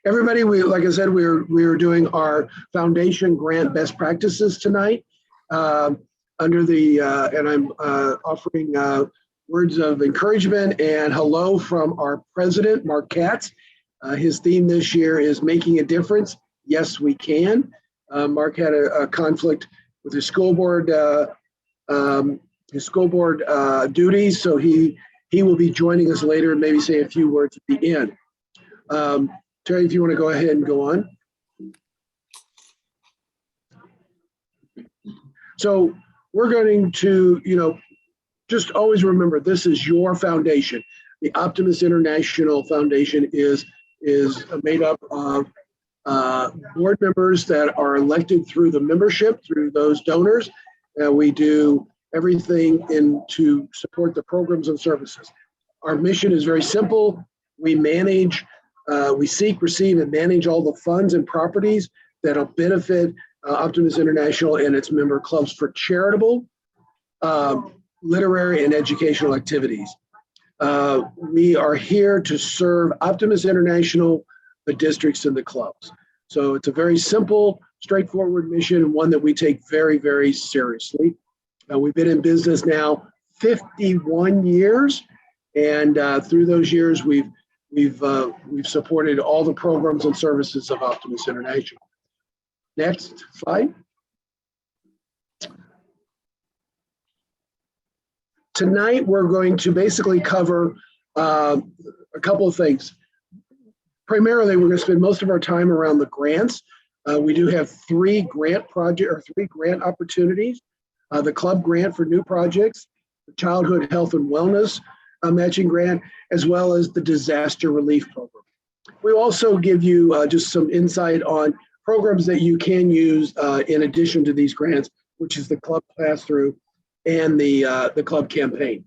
Everybody, like I said, we are doing our foundation grant best practices tonight. Under the and I'm offering words of encouragement and hello from our president, Mark Katz. His theme this year is making a difference. Yes, we can. Mark had a conflict with his school board duties, so he will be joining us later and maybe say a few words at the end. Terry, if you want to go ahead and go on. So we're going to, just always remember this is your foundation. The Optimist International Foundation is made up of board members that are elected through the membership, through those donors. We do everything to support the programs and services. Our mission is very simple. We manage, we seek, receive, and manage all the funds and properties that'll benefit Optimist International and its member clubs for charitable, literary, and educational activities. We are here to serve Optimist International, the districts, and the clubs. So it's a very simple, straightforward mission, and one that we take very, very seriously. We've been in business now 51 years, and through those years, we've supported all the programs and services of Optimist International. Next slide. Tonight, we're going to basically cover a couple of things. Primarily, we're going to spend most of our time around the grants. We do have three grant opportunities. The club grant for new projects, the childhood health and wellness matching grant, as well as the disaster relief program. We also give you just some insight on programs that you can use in addition to these grants, which is the club pass-through and the club campaign.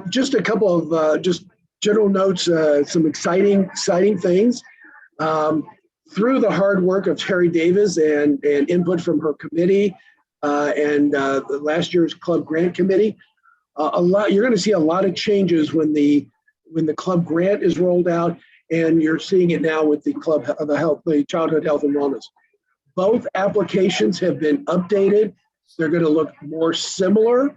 Just a couple of just general notes, some exciting things. Through the hard work of Terry Davis and input from her committee and the last year's club grant committee, you're going to see a lot of changes when the club grant is rolled out, and you're seeing it now with the the childhood health and wellness. Both applications have been updated. They're going to look more similar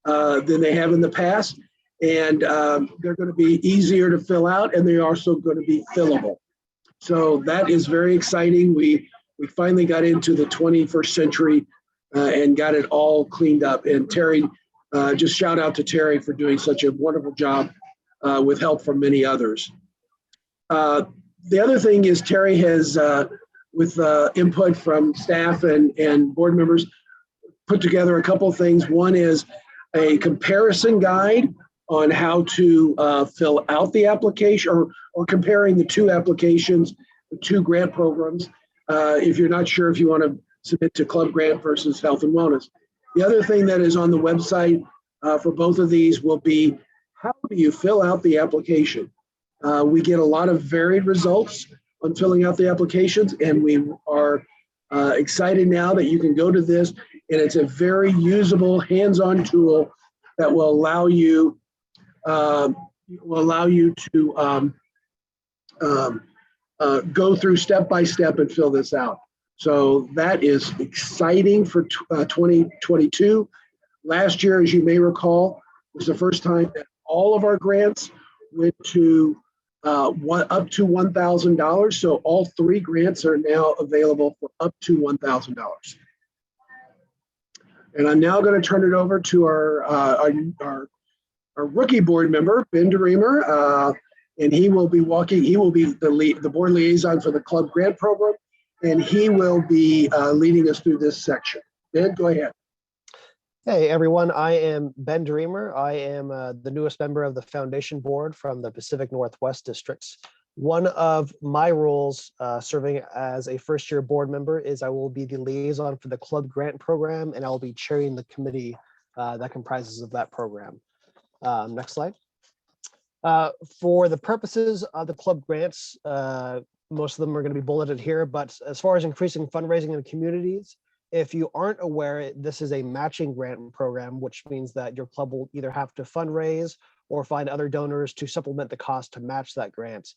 than they have in the past, and they're going to be easier to fill out, and they're also going to be fillable. So that is very exciting. We finally got into the 21st century and got it all cleaned up. And Terry, just shout out to Terry for doing such a wonderful job with help from many others. The other thing is Terry has, with input from staff and board members, put together a couple of things. One is a comparison guide on how to fill out the application, or comparing the two applications, the two grant programs, if you're not sure if you want to submit to club grant versus health and wellness. The other thing that is on the website for both of these will be, how do you fill out the application? We get a lot of varied results on filling out the applications, and we are excited now that you can go to this, and it's a very usable, hands-on tool that will allow you to go through step by step and fill this out. So that is exciting for 2022. Last year, as you may recall, was the first time that all of our grants went to up to $1,000. So all three grants are now available for up to $1,000. And I'm now going to turn it over to our rookie board member, Ben DeReamer, and he will be the board liaison for the club grant program, and he will be leading us through this section. Ben, go ahead. Hey everyone, I am Ben DeReamer. I am the newest member of the foundation board from the Pacific Northwest districts. One of my roles serving as a first-year board member is I will be the liaison for the club grant program, and I'll be chairing the committee that comprises of that program. Next slide. For the purposes of the club grants, most of them are going to be bulleted here, but as far as increasing fundraising in communities, If you aren't aware, this is a matching grant program, which means that your club will either have to fundraise or find other donors to supplement the cost to match that grant.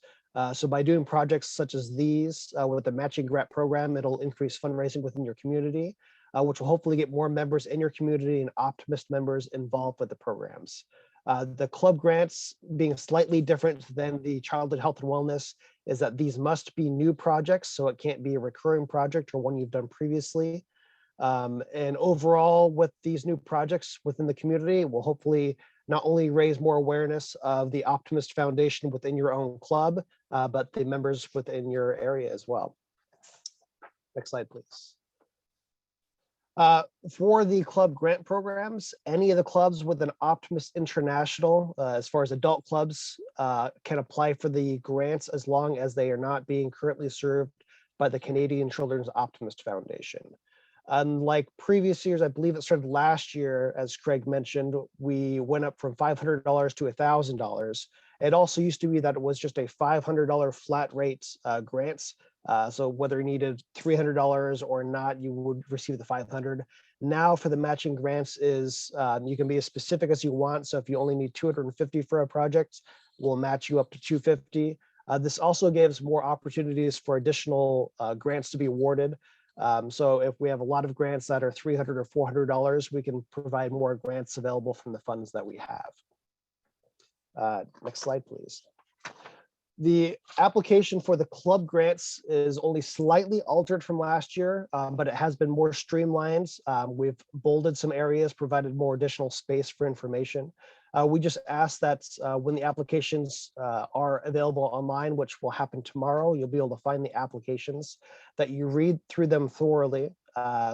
So by doing projects such as these with the matching grant program, it'll increase fundraising within your community, which will hopefully get more members in your community and Optimist members involved with the programs. The club grants being slightly different than the childhood health and wellness is that these must be new projects, so it can't be a recurring project or one you've done previously. And overall, with these new projects within the community, it will hopefully not only raise more awareness of the Optimist Foundation within your own club, but the members within your area as well. Next slide, please. For the club grant programs, any of the clubs with an Optimist International, as far as adult clubs, can apply for the grants as long as they are not being currently served by the Canadian Children's Optimist Foundation. Unlike previous years, I believe it started last year, as Craig mentioned, we went up from $500 to $1,000. It also used to be that it was just a $500 flat rate grants. So whether you needed $300 or not, you would receive the 500. Now for the matching grants is you can be as specific as you want. So if you only need 250 for a project, we'll match you up to 250. This also gives more opportunities for additional grants to be awarded. So if we have a lot of grants that are $300 or $400, we can provide more grants available from the funds that we have. Next slide, please. The application for the club grants is only slightly altered from last year, but it has been more streamlined. We've bolded some areas, provided more additional space for information. We just ask that when the applications are available online, which will happen tomorrow, you'll be able to find the applications, that you read through them thoroughly.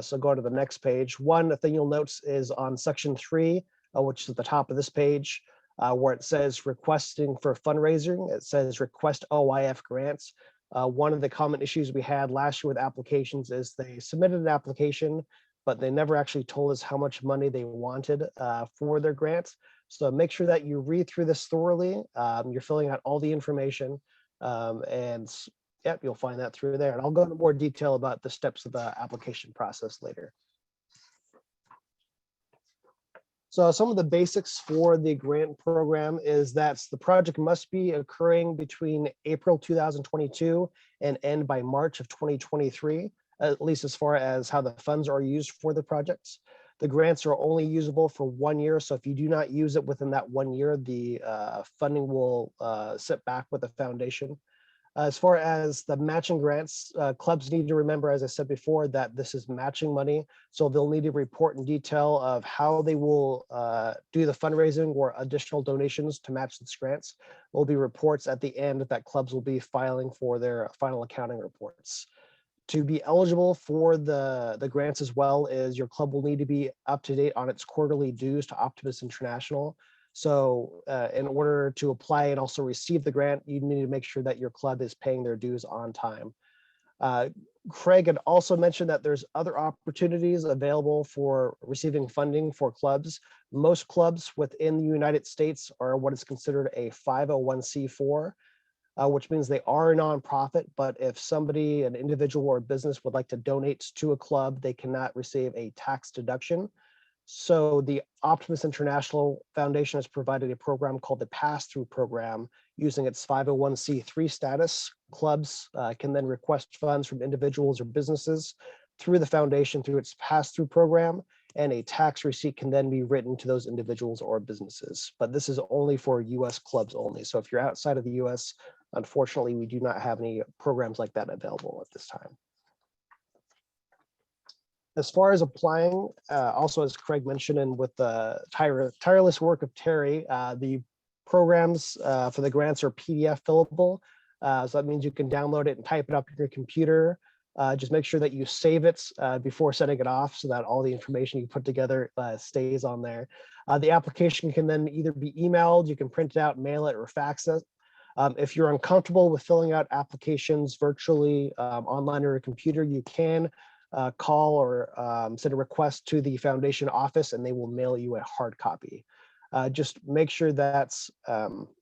So go to the next page. One thing you'll notice is on section 3, which is at the top of this page, where it says requesting for fundraising, it says request OIF grants. One of the common issues we had last year with applications is they submitted an application, but they never actually told us how much money they wanted for their grants. So make sure that you read through this thoroughly. You're filling out all the information, and yep, you'll find that through there. And I'll go into more detail about the steps of the application process later. So some of the basics for the grant program is that the project must be occurring between April 2022 and end by March of 2023, at least as far as how the funds are used for the projects. The grants are only usable for 1 year. So if you do not use it within that 1 year, the funding will sit back with the foundation. As far as the matching grants, clubs need to remember, as I said before, that this is matching money. So they'll need to report in detail of how they will do the fundraising or additional donations to match these grants. There'll be reports at the end that clubs will be filing for their final accounting reports. To be eligible for the grants as well is your club will need to be up to date on its quarterly dues to Optimist International. So in order to apply and also receive the grant, you need to make sure that your club is paying their dues on time. Craig had also mentioned that there's other opportunities available for receiving funding for clubs. Most clubs within the United States are what is considered a 501c4. Which means they are a nonprofit, but if somebody, an individual or a business would like to donate to a club, they cannot receive a tax deduction. So the Optimist International Foundation has provided a program called the Pass-Through Program. Using its 501c3 status, clubs can then request funds from individuals or businesses through the foundation through its pass-through program, and a tax receipt can then be written to those individuals or businesses. But this is only for US clubs only. So if you're outside of the US, unfortunately, we do not have any programs like that available at this time. As far as applying, also as Craig mentioned, and with the tireless work of Terry, the programs for the grants are PDF fillable. So that means you can download it and type it up on your computer. Just make sure that you save it before setting it off so that all the information you put together stays on there. The application can then either be emailed, you can print it out, mail it, or fax it. If you're uncomfortable with filling out applications virtually online or a computer, you can call or send a request to the foundation office and they will mail you a hard copy. Just make sure that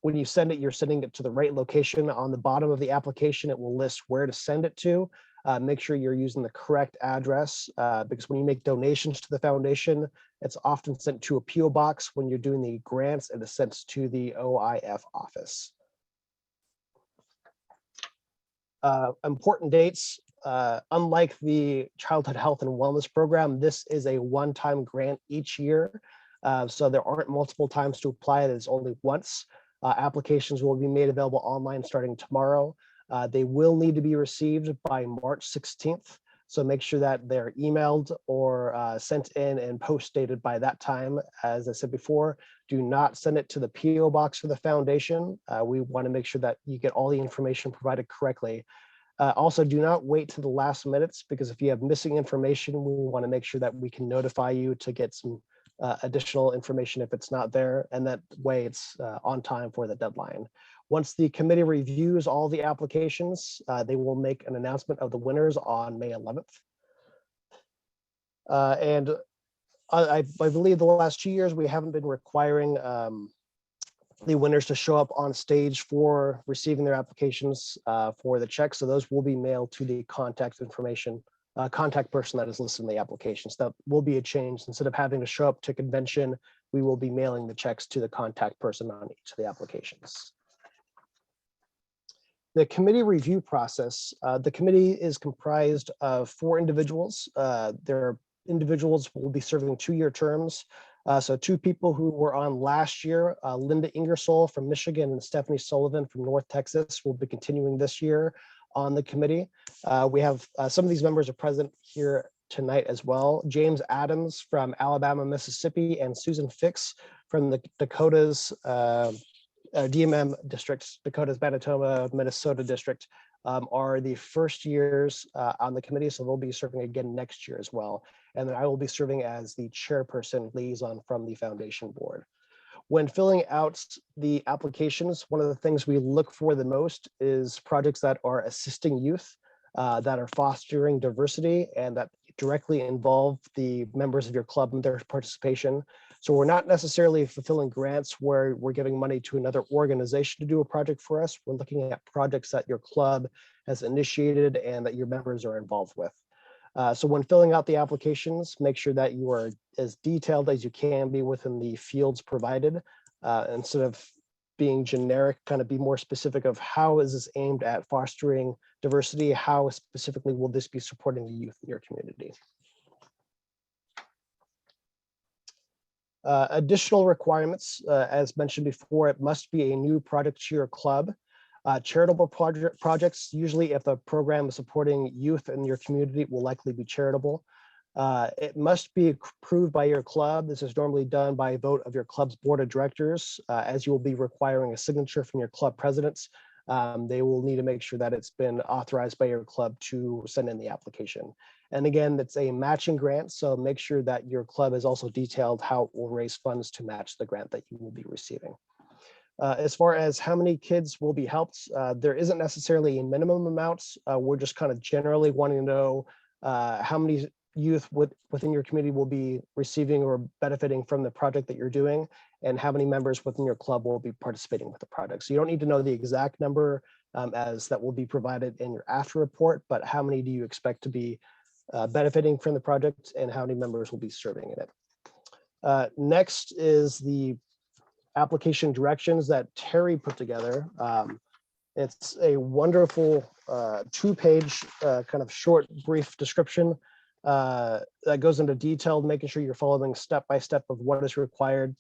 when you send it, you're sending it to the right location. On the bottom of the application, it will list where to send it to. make sure you're using the correct address because when you make donations to the foundation, it's often sent to a PO box. When you're doing the grants, it is sent to the OIF office. Important dates. Unlike the Childhood Health and Wellness Program, this is a one-time grant each year. So there aren't multiple times to apply. It is only once. Applications will be made available online starting tomorrow. They will need to be received by March 16th. So make sure that they're emailed or sent in and post dated by that time. As I said before, do not send it to the PO box for the foundation. We want to make sure that you get all the information provided correctly. Also, do not wait to the last minutes, because if you have missing information, we want to make sure that we can notify you to get some additional information if it's not there, and that way it's on time for the deadline. Once the committee reviews all the applications, they will make an announcement of the winners on May 11th. And I believe the last 2 years, we haven't been requiring the winners to show up on stage for receiving their applications for the checks. So those will be mailed to the contact information, contact person that is listed in the applications. That will be a change. Instead of having to show up to convention, we will be mailing the checks to the contact person on each of the applications. The committee review process, the committee is comprised of 4 individuals. Their individuals will be serving 2-year terms. So 2 people who were on last year, Linda Ingersoll from Michigan and Stephanie Sullivan from North Texas, will be continuing this year on the committee. We have some of these members are present here tonight as well. James Adams from Alabama, Mississippi, and Susan Fix from the Dakotas DMM districts, Dakotas, Manitoba, Minnesota district, are the first years on the committee. So they'll be serving again next year as well. And then I will be serving as the chairperson liaison from the foundation board. When filling out the applications, one of the things we look for the most is projects that are assisting youth, that are fostering diversity, and that directly involve the members of your club and their participation. So we're not necessarily fulfilling grants where we're giving money to another organization to do a project for us. We're looking at projects that your club has initiated and that your members are involved with. So when filling out the applications, make sure that you are as detailed as you can be within the fields provided. Instead of being generic, kind of be more specific of how is this aimed at fostering diversity? How specifically will this be supporting the youth in your community? Additional requirements, as mentioned before, it must be a new project to your club. Charitable projects, usually if the program is supporting youth in your community, will likely be charitable. It must be approved by your club. This is normally done by a vote of your club's board of directors, as you will be requiring a signature from your club presidents. They will need to make sure that it's been authorized by your club to send in the application. And again, it's a matching grant, so make sure that your club has also detailed how it will raise funds to match the grant that you will be receiving. As far as how many kids will be helped, there isn't necessarily a minimum amounts. We're just kind of generally wanting to know how many youth within your community will be receiving or benefiting from the project that you're doing, and how many members within your club will be participating with the project. So you don't need to know the exact number as that will be provided in your after report, but how many do you expect to be benefiting from the project and how many members will be serving in it. Next is the application directions that Terry put together. It's a wonderful 2-page kind of short, brief description that goes into detail, making sure you're following step by step of what is required,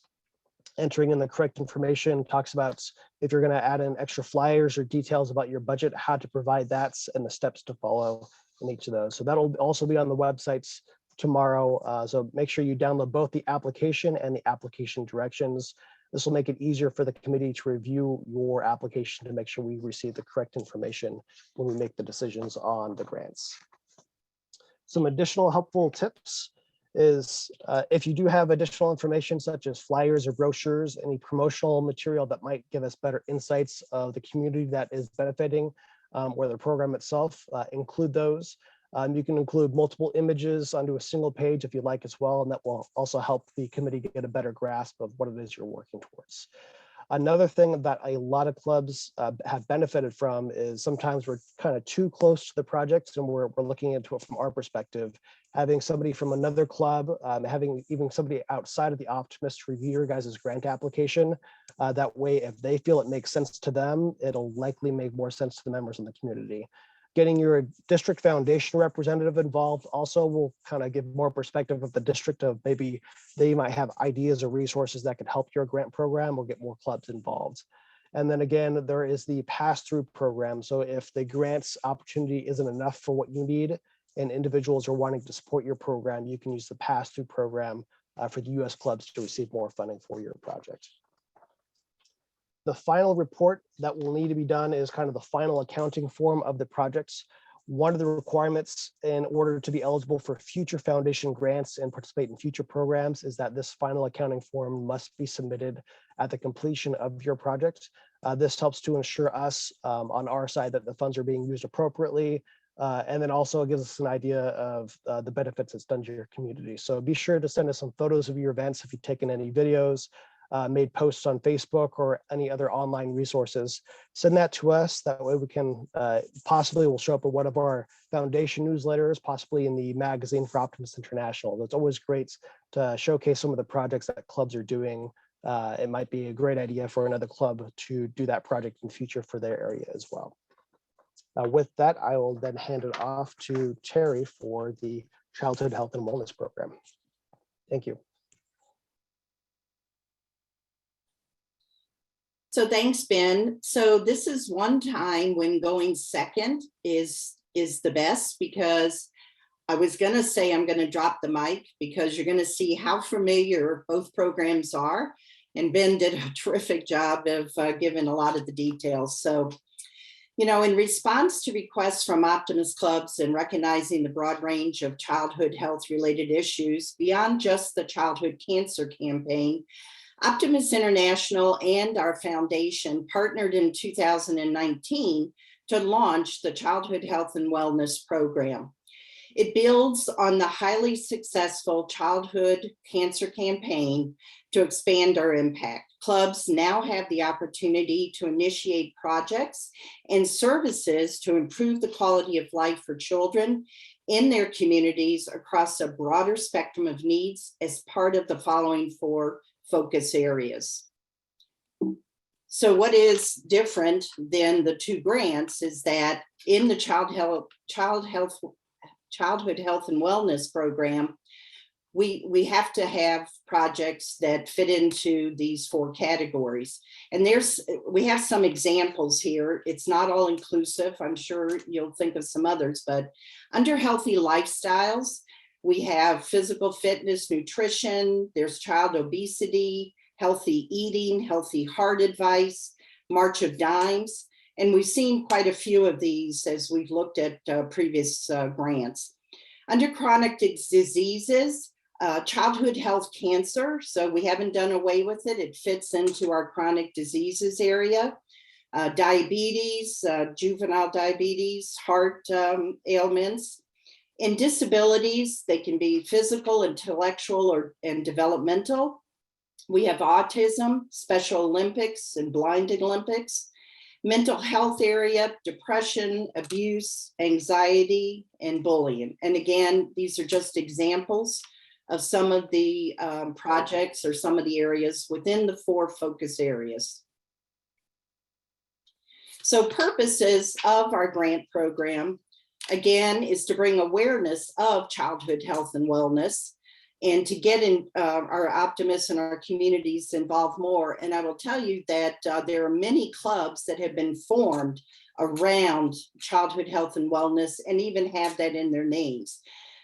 entering in the correct information, talks about if you're going to add in extra flyers or details about your budget, how to provide that, and the steps to follow in each of those. So that'll also be on the websites tomorrow. So make sure you download both the application and the application directions. This will make it easier for the committee to review your application to make sure we receive the correct information when we make the decisions on the grants. Some additional helpful tips is if you do have additional information such as flyers or brochures, any promotional material that might give us better insights of the community that is benefiting or the program itself, include those. You can include multiple images onto a single page if you'd like as well, and that will also help the committee get a better grasp of what it is you're working towards. Another thing that a lot of clubs have benefited from is sometimes we're kind of too close to the projects and we're looking into it from our perspective. Having somebody from another club, having even somebody outside of the Optimist review your guys' grant application. That way, if they feel it makes sense to them, it'll likely make more sense to the members in the community. Getting your district foundation representative involved also will kind of give more perspective of the district of maybe they might have ideas or resources that could help your grant program or get more clubs involved. And then again, there is the pass-through program. So if the grants opportunity isn't enough for what you need and individuals are wanting to support your program, you can use the pass-through program for the US clubs to receive more funding for your project. The final report that will need to be done is kind of the final accounting form of the projects. One of the requirements in order to be eligible for future foundation grants and participate in future programs is that this final accounting form must be submitted at the completion of your project. This helps to ensure us on our side that the funds are being used appropriately. And then also it gives us an idea of the benefits it's done to your community. So be sure to send us some photos of your events if you've taken any videos, made posts on Facebook or any other online resources. Send that to us. That way we can possibly will show up in one of our foundation newsletters, possibly in the magazine for Optimist International. It's always great to showcase some of the projects that clubs are doing. It might be a great idea for another club to do that project in future for their area as well. With that, I will then hand it off to Terry for the Childhood Health and Wellness Program. Thank you. So thanks, Ben. So this is one time when going second is the best, because I was going to say I'm going to drop the mic because you're going to see how familiar both programs are. And Ben did a terrific job of giving a lot of the details. So, you know, in response to requests from Optimist clubs and recognizing the broad range of childhood health related issues beyond just the childhood cancer campaign, Optimist International and our foundation partnered in 2019 to launch the Childhood Health and Wellness Program. It builds on the highly successful childhood cancer campaign to expand our impact. Clubs now have the opportunity to initiate projects and services to improve the quality of life for children in their communities across a broader spectrum of needs as part of the following 4 focus areas. So what is different than the 2 grants is that in the Childhood Health and Wellness Program, we have to have projects that fit into these 4 categories. And we have some examples here. It's not all inclusive. I'm sure you'll think of some others, but under healthy lifestyles, we have physical fitness, nutrition, there's child obesity, healthy eating, healthy heart advice, March of Dimes. And we've seen quite a few of these as we've looked at previous grants. Under chronic diseases, childhood health cancer, so we haven't done away with it. It fits into our chronic diseases area. Diabetes, juvenile diabetes, heart ailments. In disabilities, they can be physical, intellectual, and developmental. We have autism, Special Olympics, and Blind Olympics. Mental health area, depression, abuse, anxiety, and bullying. And again, these are just examples of some of the projects or some of the areas within the 4 focus areas. So purposes of our grant program, again, is to bring awareness of childhood health and wellness and to get our optimists and our communities involved more. And I will tell you that there are many clubs that have been formed around childhood health and wellness and even have that in their names.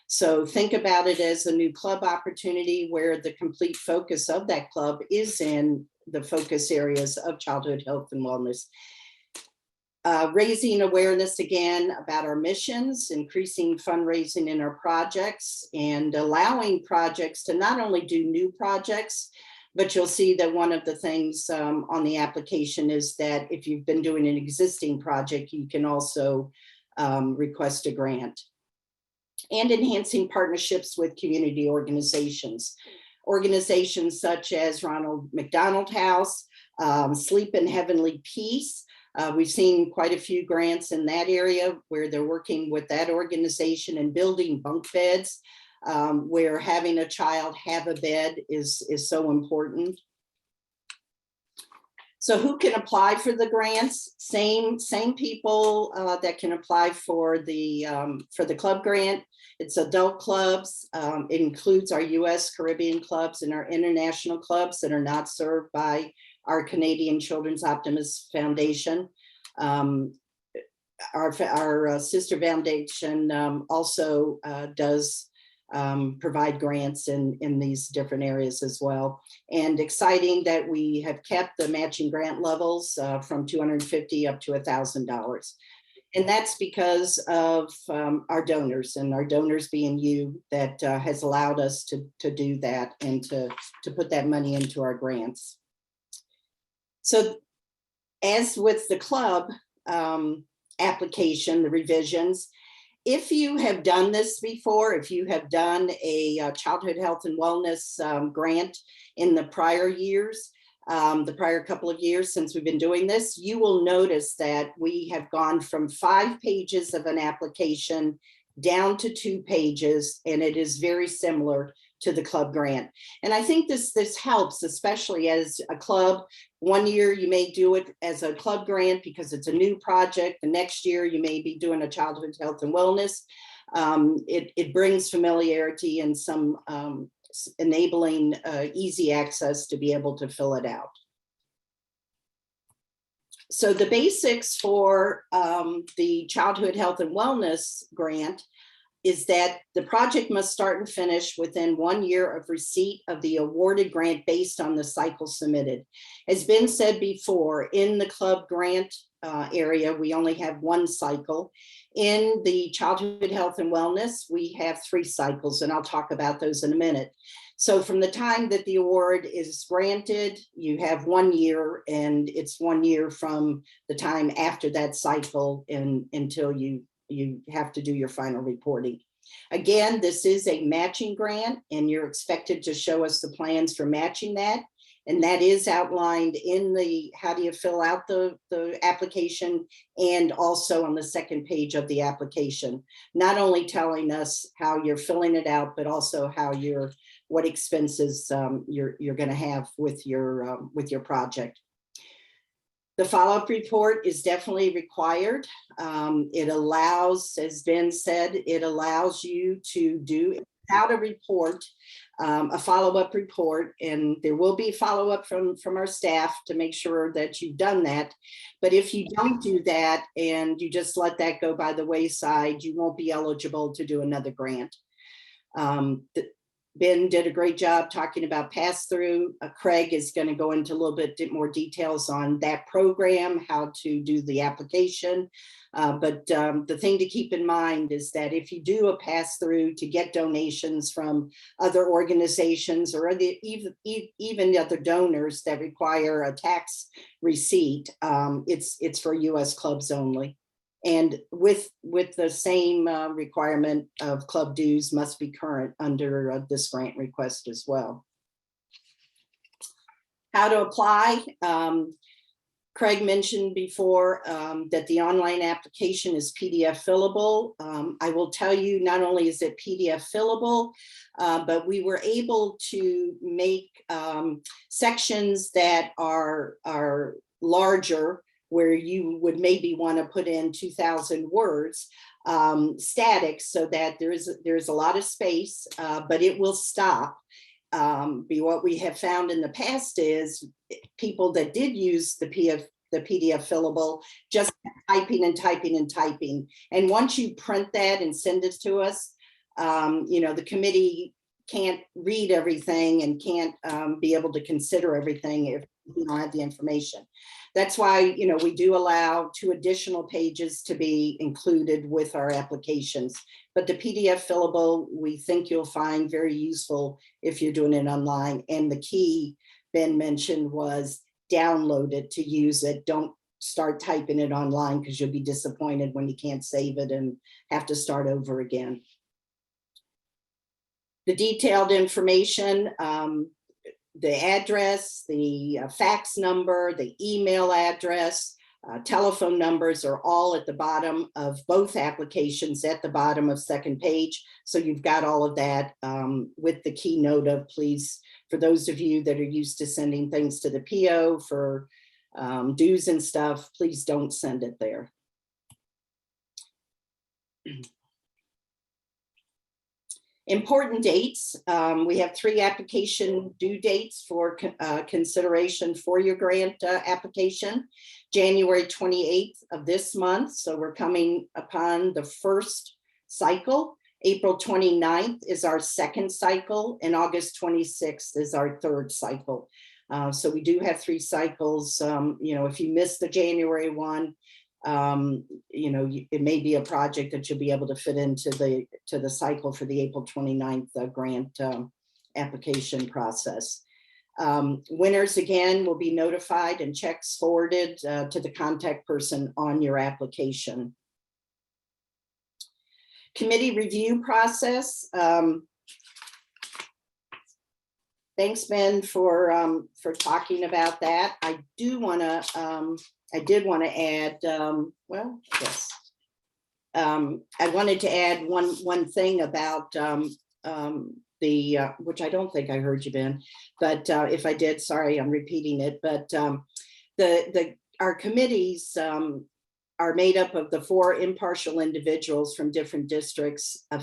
So think about it as a new club opportunity where the complete focus of that club is in the focus areas of childhood health and wellness. Raising awareness again about our missions, increasing fundraising in our projects, and allowing projects to not only do new projects, but you'll see that one of the things on the application is that if you've been doing an existing project, you can also request a grant. And enhancing partnerships with community organizations. Organizations such as Ronald McDonald House, Sleep in Heavenly Peace. We've seen quite a few grants in that area where they're working with that organization and building bunk beds, where having a child have a bed is so important. So who can apply for the grants? Same people that can apply for the club grant. It's adult clubs. It includes our US Caribbean clubs and our international clubs that are not served by our Canadian Children's Optimist Foundation. Our sister foundation also does provide grants in these different areas as well. And exciting that we have kept the matching grant levels from $250 up to $1,000. And that's because of our donors, and our donors being you, that has allowed us to do that and to put that money into our grants. So as with the club application, the revisions, if you have done this before, if you have done a childhood health and wellness grant in the prior years, the prior couple of years since we've been doing this, you will notice that we have gone from 5 pages of an application down to 2 pages, and it is very similar to the club grant. And I think this helps, especially as a club. One year you may do it as a club grant because it's a new project. The next year you may be doing a childhood health and wellness. It brings familiarity and some enabling easy access to be able to fill it out. So the basics for the childhood health and wellness grant is that the project must start and finish within 1 year of receipt of the awarded grant based on the cycle submitted. As been said before, in the club grant area, we only have 1 cycle. In the childhood health and wellness, we have 3 cycles, and I'll talk about those in a minute. So from the time that the award is granted, you have 1 year, and it's 1 year from the time after that cycle until you have to do your final reporting. Again, this is a matching grant, and you're expected to show us the plans for matching that. And that is outlined in the how do you fill out the application, and also on the 2nd page of the application, not only telling us how you're filling it out, but also how what expenses you're going to have with your project. The follow-up report is definitely required. It allows, as Ben said, it allows you to do without a report, a follow-up report, and there will be follow-up from our staff to make sure that you've done that. But if you don't do that and you just let that go by the wayside, you won't be eligible to do another grant. Ben did a great job talking about pass-through. Craig is going to go into a little bit more details on that program, how to do the application. But the thing to keep in mind is that if you do a pass-through to get donations from other organizations or even other donors that require a tax receipt, it's for US clubs only. And with the same requirement of club dues must be current under this grant request as well. How to apply. Craig mentioned before that the online application is PDF fillable. I will tell you, not only is it PDF fillable, but we were able to make sections that are larger, where you would maybe want to put in 2,000 words, static, so that there's a lot of space, but it will stop. What we have found in the past is people that did use the PDF fillable just typing and typing and typing. And once you print that and send it to us, the committee can't read everything and can't be able to consider everything if you don't have the information. That's why, we do allow 2 additional pages to be included with our applications. But the PDF fillable, we think you'll find very useful if you're doing it online. And the key Ben mentioned was download it to use it. Don't start typing it online, because you'll be disappointed when you can't save it and have to start over again. The detailed information, the address, the fax number, the email address, telephone numbers are all at the bottom of both applications at the bottom of second page. So you've got all of that with the keynote of please, for those of you that are used to sending things to the PO for dues and stuff, please don't send it there. Important dates. We have 3 application due dates for consideration for your grant application. January 28th of this month. So we're coming upon the first cycle. April 29th is our second cycle, and August 26th is our third cycle. So we do have 3 cycles. You know, if you miss the January one, you know, it may be a project that you'll be able to fit into the cycle for the April 29th grant application process. Winners again will be notified and checks forwarded to the contact person on your application. Committee review process. Thanks, Ben, for talking about that. I did want to add, well, yes. I wanted to add one thing about which I don't think I heard you, Ben, but if I did, sorry, I'm repeating it. But our committees are made up of the 4 impartial individuals from different districts, a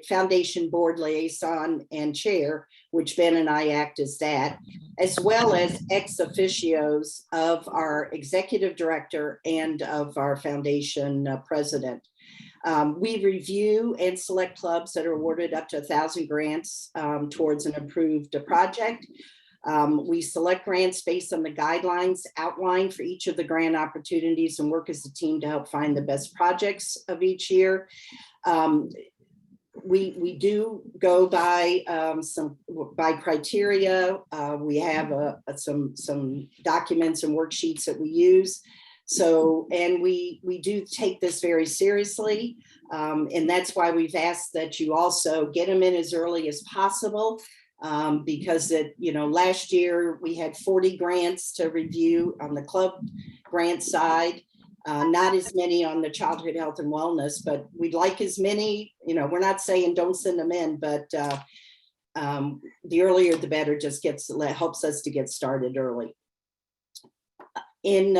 foundation board liaison and chair, which Ben and I act as that, as well as ex officios of our executive director and of our foundation president. We review and select clubs that are awarded up to 1,000 grants towards an approved project. We select grants based on the guidelines outlined for each of the grant opportunities and work as a team to help find the best projects of each year. We do go by by criteria. We have some documents and worksheets that we use. So, and we do take this very seriously. And that's why we've asked that you also get them in as early as possible. Because last year we had 40 grants to review on the club grant side, not as many on the childhood health and wellness, but we'd like as many. We're not saying don't send them in, but the earlier the better. Just helps us to get started early. In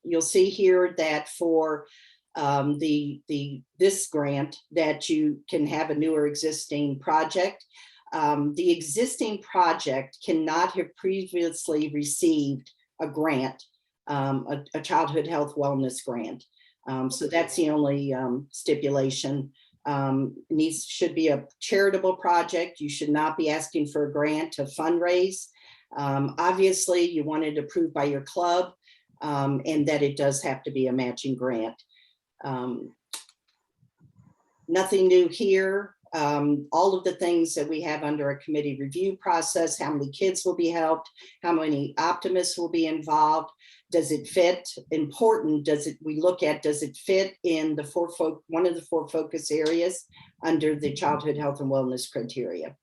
you'll see here that for this grant that you can have a newer existing project. The existing project cannot have previously received a grant, a childhood health wellness grant. So that's the only stipulation. Should be a charitable project. You should not be asking for a grant to fundraise. Obviously, you want it approved by your club, and that it does have to be a matching grant. Nothing new here. All of the things that we have under a committee review process, how many kids will be helped, how many optimists will be involved, does it fit? Important, we look at, does it fit in the one of the 4 focus areas under the childhood health and wellness criteria.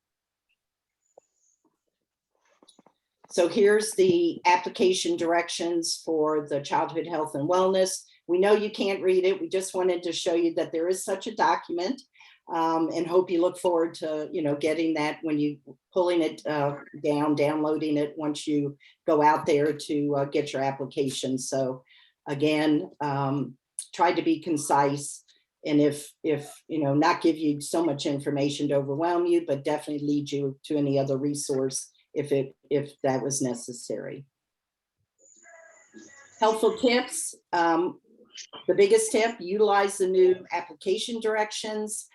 So here's the application directions for the childhood health and wellness. We know you can't read it. We just wanted to show you that there is such a document, and hope you look forward to, getting that when you pulling it down, downloading it once you go out there to get your application. So again, try to be concise, and if not give you so much information to overwhelm you, but definitely lead you to any other resource if that was necessary. Helpful tips. The biggest tip, utilize the new application directions.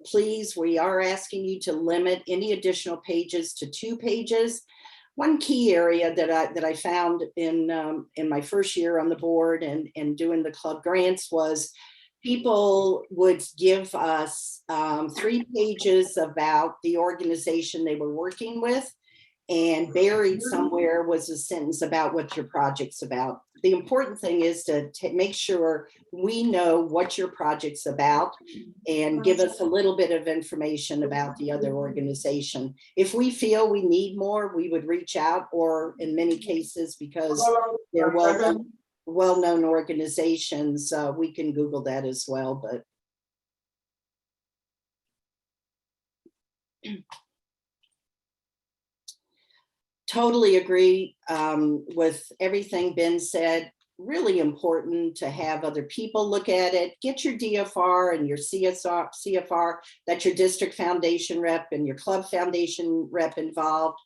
Please, we are asking you to limit any additional pages to 2 pages. One key area that I found in my first year on the board and doing the club grants was people would give us 3 pages about the organization they were working with, and buried somewhere was a sentence about what your project's about. The important thing is to make sure we know what your project's about and give us a little bit of information about the other organization. If we feel we need more, we would reach out, or in many cases, because they're well-known organizations, we can Google that as well. But totally agree with everything Ben said. Really important to have other people look at it. Get your DFR and your CFR, that's your district foundation rep and your club foundation rep involved,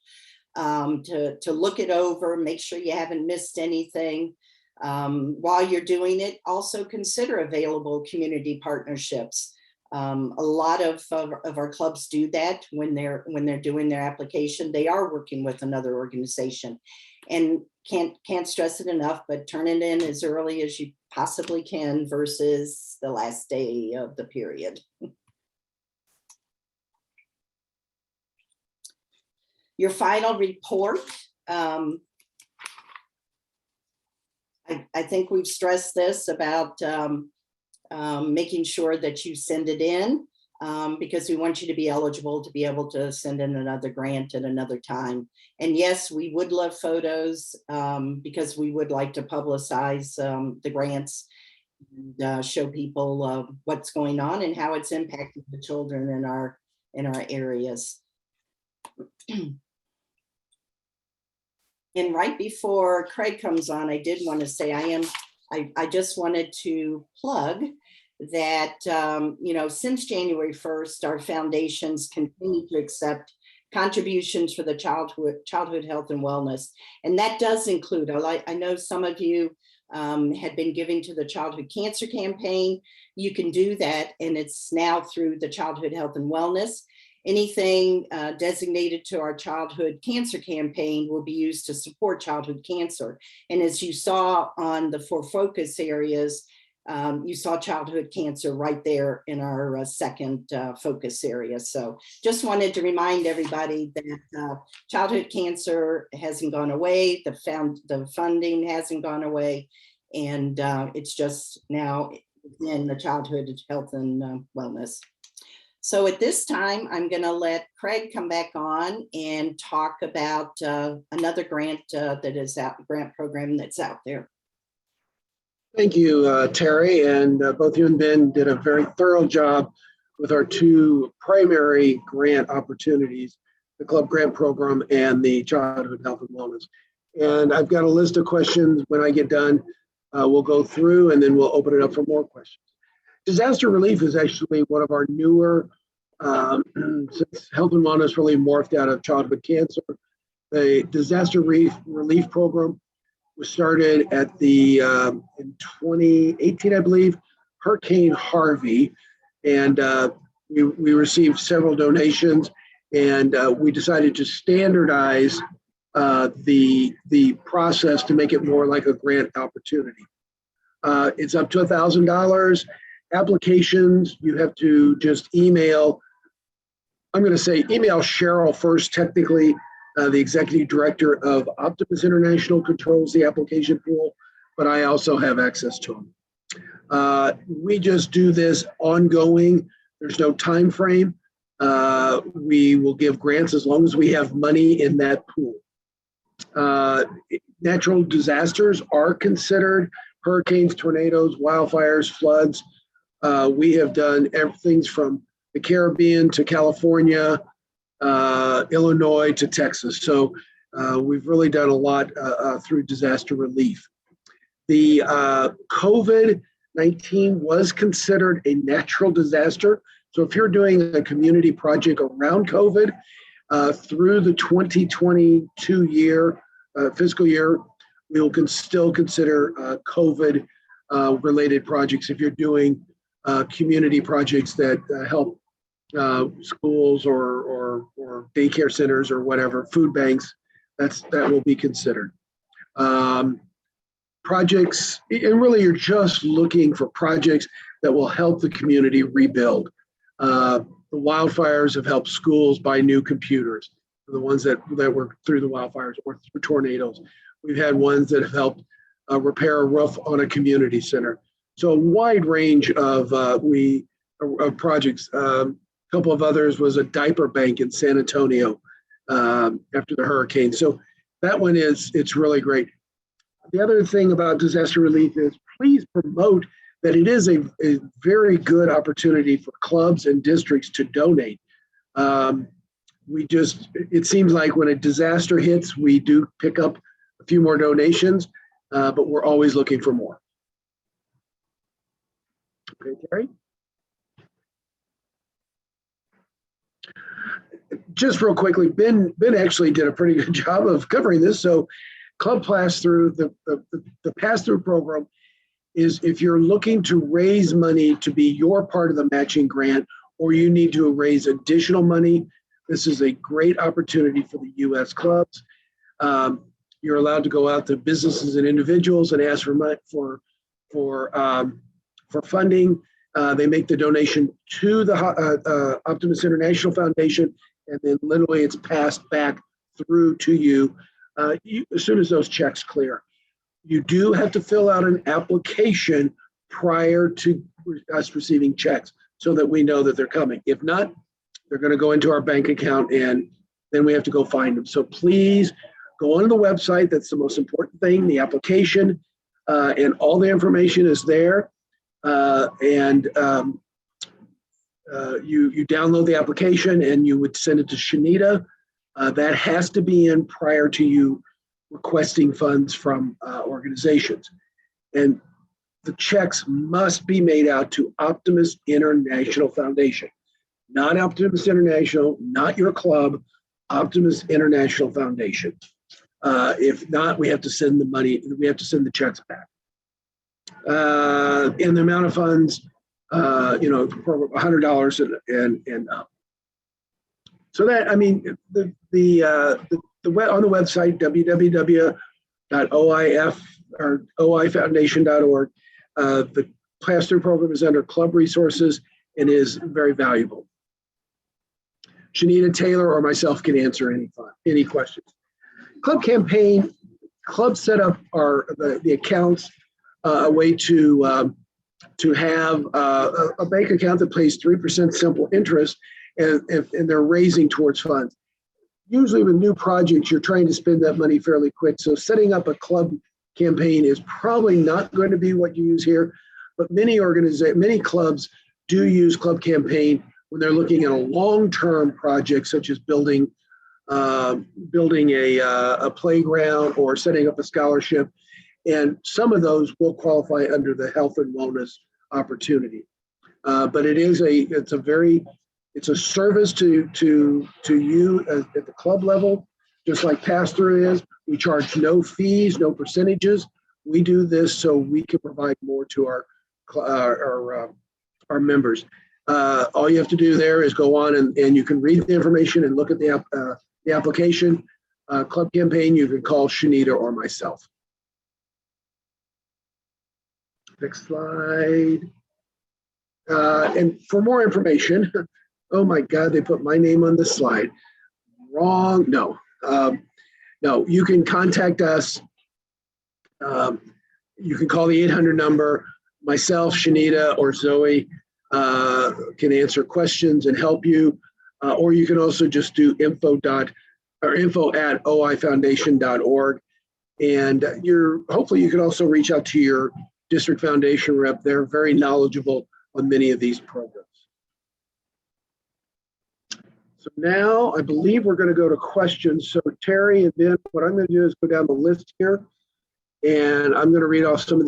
to look it over, make sure you haven't missed anything. While you're doing it, also consider available community partnerships. A lot of our clubs do that when they're doing their application. They are working with another organization, and can't stress it enough, but turn it in as early as you possibly can versus the last day of the period. Your final report. I think we've stressed this about making sure that you send it in, because we want you to be eligible to be able to send in another grant at another time. And yes, we would love photos, because we would like to publicize the grants, and show people what's going on and how it's impacting the children in our areas. And right before Craig comes on, I did want to say I just wanted to plug that, since January 1st, our foundations continue to accept contributions for the childhood health and wellness. And that does include, I know some of you had been giving to the childhood cancer campaign. You can do that, and it's now through the childhood health and wellness. Anything designated to our childhood cancer campaign will be used to support childhood cancer. And as you saw on the 4 focus areas, you saw childhood cancer right there in our second focus area. So just wanted to remind everybody that childhood cancer hasn't gone away, the funding hasn't gone away, and it's just now in the childhood health and wellness. So at this time, I'm going to let Craig come back on and talk about another grant that is out, grant program that's out there. Thank you, Terry, and both you and Ben did a very thorough job with our 2 primary grant opportunities, the Club Grant Program and the Childhood Health and Wellness. And I've got a list of questions. When I get done, we'll go through, and then we'll open it up for more questions. Disaster relief is actually one of our newer, since health and wellness really morphed out of childhood cancer. The disaster relief program was started at the in 2018, I believe, Hurricane Harvey, and we received several donations, and we decided to standardize the process to make it more like a grant opportunity. It's up to $1,000. Applications, you have to just email, I'm going to say email Cheryl first. Technically, the executive director of Optimist International controls the application pool, but I also have access to them. We just do this ongoing. There's no time frame. We will give grants as long as we have money in that pool. Natural disasters are considered: hurricanes, tornadoes, wildfires, floods. We have done everything from the Caribbean to California, Illinois to Texas. So we've really done a lot through disaster relief. The COVID-19 was considered a natural disaster. So if you're doing a community project around COVID, through the 2022 fiscal year, we will still consider COVID related projects if you're doing community projects that help schools or daycare centers or whatever, food banks. That will be considered. Projects, and really you're just looking for projects that will help the community rebuild. The wildfires have helped schools buy new computers. the ones that were through the wildfires or through tornadoes. We've had ones that have helped repair a roof on a community center. So a wide range of projects. A couple of others was a diaper bank in San Antonio after the hurricane. So that one it's really great. The other thing about disaster relief is please promote that it is a very good opportunity for clubs and districts to donate. It seems like when a disaster hits, we do pick up a few more donations, but we're always looking for more. Okay, Terry? Just real quickly, Ben actually did a pretty good job of covering this. So Club Pass-Through, the pass-through program is if you're looking to raise money to be your part of the matching grant, or you need to raise additional money, this is a great opportunity for the U.S. clubs. You're allowed to go out to businesses and individuals and ask for funding. They make the donation to the Optimist International Foundation, and then literally it's passed back through to you, as soon as those checks clear. You do have to fill out an application prior to us receiving checks so that we know that they're coming. If not, they're going to go into our bank account and then we have to go find them. So please go on the website. That's the most important thing, the application, and all the information is there. You download the application and you would send it to Shanita. That has to be in prior to you requesting funds from organizations. And the checks must be made out to Optimist International Foundation, not Optimist International, not your club, Optimist International Foundation. If not, we have to send the money, we have to send the checks back. And the amount of funds, for $100 and up. So that, I mean, on the website, www.oifoundation.org, the pass-through program is under club resources and is very valuable. Shanita, Taylor, or myself can answer any questions. Club campaign, clubs set up the accounts, a way to have a bank account that pays 3% simple interest, and they're raising towards funds. Usually with new projects, you're trying to spend that money fairly quick. So setting up a club campaign is probably not going to be what you use here, but many clubs do use club campaign when they're looking at a long-term project, such as building a playground or setting up a scholarship. And some of those will qualify under the health and wellness opportunity. But it's a service to you at the club level, just like pass-through is. We charge no fees, no percentages. We do this so we can provide more to our members. All you have to do there is go on and you can read the information and look at the application. Club campaign, you can call Shanita or myself. Next slide. And for more information, oh my God, they put my name on this slide. Wrong. No, you can contact us. You can call the 800 number. Myself, Shanita, or Zoe can answer questions and help you. Or you can also just do info@oifoundation.org. And hopefully you can also reach out to your district foundation rep. They're very knowledgeable on many of these programs. So now I believe we're going to go to questions. So Terry and Ben, what I'm going to do is go down the list here, and I'm going to read off some of these